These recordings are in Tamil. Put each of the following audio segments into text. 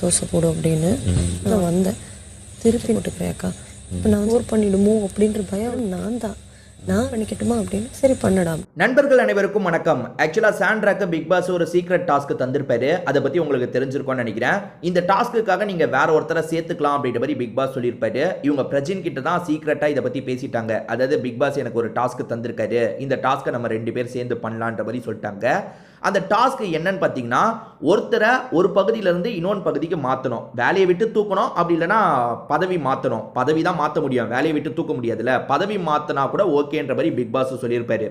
தோசை போடும் அப்படின்னு நான் வந்தேன். திருப்பி போட்டுக்கிறேன் அக்கா, இப்போ நான் ஓர் பண்ணிடுமோ அப்படின்ற பயம் நான் பண்ணிக்கட்டுமா அப்படின்னு. சரி பண்ணடா. நண்பர்கள் அனைவருக்கும் வணக்கம். ஆக்சுவலா சாண்ட்ராக்கு பிக் பாஸ் ஒரு சீக்ரெட் டாஸ்க் தந்திருப்பாரு. அதை பத்தி உங்களுக்கு தெரிஞ்சிருக்கும்னு நினைக்கிறேன். இந்த டாஸ்க்குக்காக நீங்க வேற ஒருத்தரை சேர்த்துக்கலாம் அப்படின்ற மாதிரி பிக் பாஸ் சொல்லியிருப்பாரு. இவங்க பிரஜின் கிட்ட தான் சீக்ரெட்டா இதை பத்தி பேசிட்டாங்க. அதாவது பிக் பாஸ் எனக்கு ஒரு டாஸ்க் தந்திருக்காரு, இந்த டாஸ்க்கை நம்ம 2 பேர் சேர்ந்து பண்ணலான்ற மாதிரி சொல்லிட்டாங்க. அந்த டாஸ்க் என்னன்னு பார்த்தீங்கன்னா, ஒருத்தரை ஒரு பகுதியிலேருந்து இன்னொன்று பகுதிக்கு மாற்றணும், வேலையை விட்டு தூக்கணும், அப்படி இல்லைன்னா பதவி மாற்றணும். பதவி தான் மாற்ற முடியும், வேலையை விட்டு தூக்க முடியாதுல்ல. பதவி மாற்றினா கூட ஓகேன்ற மாதிரி பிக் பாஸ் சொல்லியிருப்பாரு.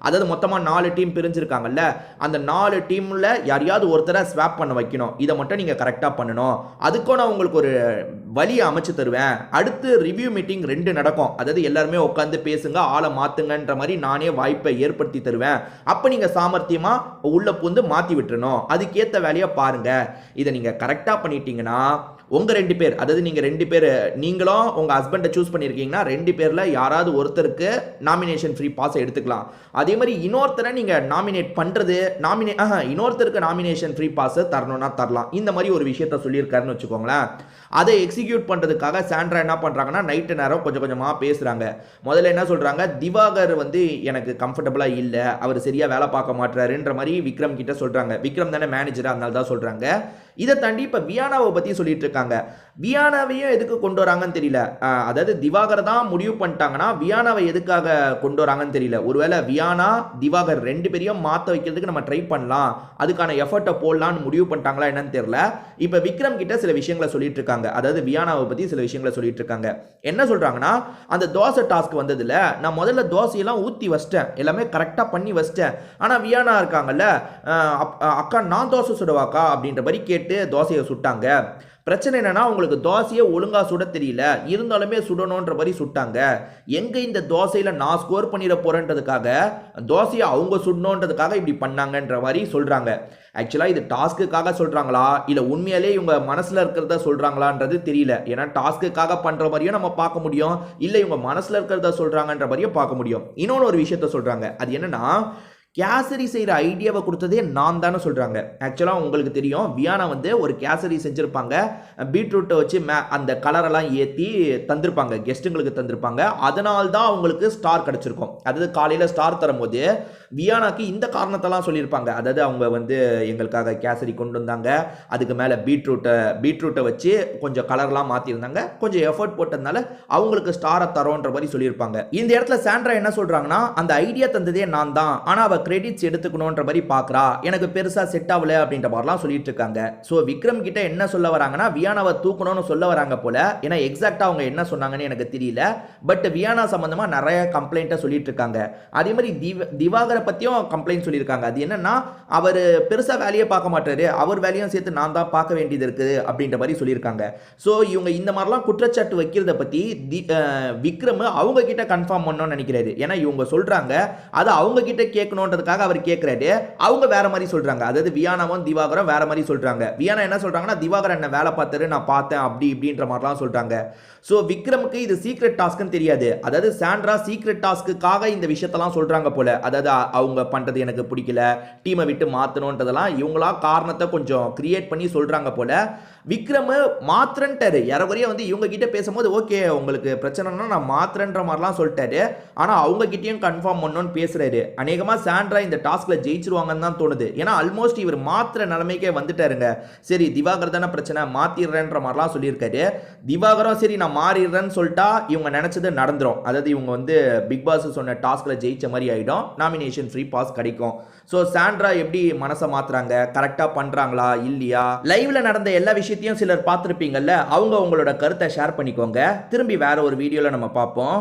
அதாவது மொத்தமாக 4 டீம் பிரிஞ்சிருக்காங்கல்ல, அந்த 4 டீமில் யாரையாவது ஒருத்தரை ஸ்வாப் பண்ண வைக்கணும். இதை மட்டும் நீங்கள் கரெக்டாக பண்ணணும். அதுக்கும் நான் உங்களுக்கு ஒரு வழியை அமைச்சு தருவேன். அடுத்து ரிவ்யூ மீட்டிங் 2 நடக்கும். அதாவது எல்லாருமே உட்காந்து பேசுங்க, ஆளை மாற்றுங்கன்ற மாதிரி நானே வாய்ப்பை ஏற்படுத்தி தருவேன். அப்போ நீங்கள் சாமர்த்தியமாக உள்ள புந்து மாற்றி விட்டுறணும். அதுக்கேற்ற வேலையை பாருங்க. இதை நீங்கள் கரெக்டாக பண்ணிட்டீங்கன்னா உங்க 2 பேர், அதாவது நீங்க 2 பேர், நீங்களும் உங்க ஹஸ்பண்டை சூஸ் பண்ணியிருக்கீங்கன்னா 2 பேர்ல யாராவது ஒருத்தருக்கு நாமினேஷன் ஃப்ரீ பாஸ் எடுத்துக்கலாம். அதே மாதிரி இன்னொருத்தரை நீங்க நாமினேட் பண்றது இன்னொருத்தருக்கு நாமினேஷன் ஃப்ரீ பாஸ் தரணும்னா தரலாம். இந்த மாதிரி ஒரு விஷயத்த சொல்லியிருக்காருன்னு வச்சுக்கோங்களேன். அதை எக்ஸிக்யூட் பண்றதுக்காக சாண்ட்ரா என்ன பண்றாங்கன்னா, நைட்டு நேரம் கொஞ்சம் கொஞ்சமா பேசுறாங்க. முதல்ல என்ன சொல்றாங்க, திவாகர் எனக்கு கம்ஃபர்டபுளா இல்லை, அவர் சரியா வேலை பார்க்க மாட்டாருன்ற மாதிரி விக்ரம் கிட்ட சொல்றாங்க. விக்ரம் தானே மேனேஜர், அதனால தான் சொல்றாங்க. இதை தாண்டி இப்ப வியானாவை பத்தி சொல்லிட்டு இருக்காங்க. வியானாவையும் எதுக்கு கொண்டு வராங்கன்னு தெரியல. அதாவது திவாகர் தான் முடிவு பண்ணிட்டாங்கன்னா வியானாவை எதுக்காக கொண்டு வராங்கன்னு தெரியல. ஒருவேளை வியானா திவாகர் 2 பேரையும் மாற்ற வைக்கிறதுக்கு நம்ம ட்ரை பண்ணலாம், அதுக்கான எஃபர்ட்டை போடலான்னு முடிவு பண்ணிட்டாங்களா என்னன்னு தெரியல. இப்ப விக்ரம் கிட்ட சில விஷயங்களை சொல்லிட்டு இருக்காங்க. அதாவது வியானாவை பத்தி சில விஷயங்களை சொல்லிட்டு இருக்காங்க. என்ன சொல்றாங்கன்னா, அந்த தோசை டாஸ்க் வந்ததுல நான் முதல்ல தோசையெல்லாம் ஊத்தி வச்சிட்டேன், எல்லாமே கரெக்டா பண்ணி வச்சிட்டேன். ஆனா வியானா இருக்காங்கல்ல, அக்கா நான் தோசை சுடுவாக்கா அப்படின்ற மாதிரி கேட்டு தோசையை சுட்டாங்க. பிரச்சனை என்னன்னா, உங்களுக்கு தோசையை ஒழுங்கா சுட தெரியல, இருந்தாலுமே சுடணுன்ற மாதிரி சுட்டாங்க. எங்க இந்த தோசையில நான் ஸ்கோர் பண்ணிட போறேன்றதுக்காக தோசையை அவங்க சுடணுன்றதுக்காக இப்படி பண்ணாங்கன்ற மாதிரி சொல்றாங்க. ஆக்சுவலா இது டாஸ்க்குக்காக சொல்றாங்களா இல்ல உண்மையாலே இவங்க மனசுல இருக்கிறத சொல்றாங்களான்றது தெரியல. ஏன்னா டாஸ்க்குக்காக பண்ற மாதிரியும் நம்ம பார்க்க முடியும், இல்ல இவங்க மனசுல இருக்கிறத சொல்றாங்கன்ற மாதிரியும் பார்க்க முடியும். இன்னொன்று ஒரு விஷயத்த சொல்றாங்க. அது என்னன்னா, கேசரி செய்கிற ஐடியாவை கொடுத்ததே நான் தானே சொல்கிறாங்க. ஆக்சுவலாக உங்களுக்கு தெரியும், வியானா ஒரு கேசரி செஞ்சுருப்பாங்க, பீட்ரூட்டை வச்சு அந்த கலரெல்லாம் ஏற்றி தந்திருப்பாங்க, கெஸ்ட்டுங்களுக்கு தந்திருப்பாங்க. அதனால தான் அவங்களுக்கு ஸ்டார் கிடச்சிருக்கும். அதாவது காலையில் ஸ்டார் தரும்போது வியானாக்கு இந்த காரணத்தெல்லாம் சொல்லியிருப்பாங்க. அதாவது அவங்க எங்களுக்காக கேசரி கொண்டு வந்தாங்க, அதுக்கு மேலே பீட்ரூட்டை வச்சு கொஞ்சம் கலர்லாம் மாற்றிருந்தாங்க, கொஞ்சம் எஃபர்ட் போட்டதுனால அவங்களுக்கு ஸ்டாரை தரோன்ற மாதிரி சொல்லியிருப்பாங்க. இந்த இடத்துல சாண்ட்ரா என்ன சொல்கிறாங்கன்னா, அந்த ஐடியா தந்ததே நான் தான், ஆனால் அவள் கிரெடிட்ஸ் எடுத்துக்கணுன்ற மாதிரி பார்க்குறா, எனக்கு பெருசாக செட் ஆகல அப்படின்ற மாதிரிலாம் சொல்லிட்டு இருக்காங்க. ஸோ விக்ரம் கிட்ட என்ன சொல்ல வராங்கன்னா, வியானாவை தூக்கணும்னு சொல்ல வராங்க போல. ஏன்னா எக்ஸாக்டாக அவங்க என்ன சொன்னாங்கன்னு எனக்கு தெரியல. பட் வியானா சம்பந்தமாக நிறைய கம்ப்ளைண்ட்டை சொல்லிட்டு இருக்காங்க. அதே மாதிரி திவாகரை பற்றியும் கம்ப்ளைண்ட் சொல்லியிருக்காங்க. அது என்னன்னா, அவர் பெருசாக வேலையை பார்க்க மாட்டாரு, அவர் வேலையும் சேர்த்து நான் தான் பார்க்க வேண்டியது இருக்குது அப்படின்ற மாதிரி சொல்லியிருக்காங்க. ஸோ இவங்க இந்த மாதிரிலாம் குற்றச்சாட்டு வைக்கிறத பற்றி விக்ரம் அவங்க கிட்ட கன்ஃபார்ம் பண்ணணும்னு நினைக்கிறாரு. ஏன்னா இவங்க சொல்றாங்க, அதை அவங்க கிட்ட கேட்கணும் அவர் கேட்கிறாரு, அவங்க வேற மாதிரி சொல்றாங்க. அதாவது வியானாவும் திவாகரும் வேற மாதிரி சொல்றாங்க. வியானா என்ன சொல்றாங்கன்னா, திவாகர் என்ன வேலை பார்த்தாரு, நான் பார்த்தேன், அப்படி இப்படின்ற மாதிரிலாம் சொல்றாங்க. ஸோ விக்ரமுக்கு இது சீக்ரெட் டாஸ்க்னு தெரியாது. அதாவது சாண்ட்ரா சீக்ரெட் டாஸ்க்குக்காக இந்த விஷயத்தெல்லாம் சொல்றாங்க போல. அதாவது அவங்க பண்றது எனக்கு பிடிக்கல, டீமை விட்டு மாற்றணுன்றதெல்லாம் இவங்களா காரணத்தை கொஞ்சம் கிரியேட் பண்ணி சொல்றாங்க போல. விக்ரம் மாத்திரன்ட்டாரு யாரவரையும் இவங்க கிட்ட பேசும்போது, ஓகே உங்களுக்கு பிரச்சனைனா நான் மாத்திரன்ற மாதிரிலாம் சொல்லிட்டாரு. ஆனால் அவங்க கிட்டேயும் கன்ஃபார்ம் பண்ணணும்னு பேசுறாரு. அநேகமாக சாண்ட்ரா இந்த டாஸ்க்ல ஜெயிச்சிருவாங்கன்னு தான் தோணுது. ஏன்னா ஆல்மோஸ்ட் இவர் மாத்திர நிலைமைக்கே வந்துட்டாருங்க. சரி திவாகர் தானே பிரச்சனை, மாத்திடுறேன்ற மாதிரிலாம் சொல்லியிருக்காரு. திவாகரும் சரி நான் மாறிடுறேன்னு சொல்லிட்டா இவங்க நினைச்சது நடந்துரும். அதாவது இவங்க பிக் பாஸ் சொன்ன டாஸ்க்ல ஜெயிச்ச மாதிரி ஆயிடும், நாமினேஷன் ஃப்ரீ பாஸ் கிடைக்கும். ஸோ சாண்ட்ரா எப்படி மனசை மாத்துறாங்க, கரெக்டாக பண்றாங்களா இல்லையா, லைவ்ல நடந்த எல்லா விஷயத்தையும் சிலர் பார்த்துருப்பீங்கல்ல, அவங்க உங்களோட கருத்தை ஷேர் பண்ணிக்கோங்க. திரும்பி வேற ஒரு வீடியோல நம்ம பார்ப்போம்.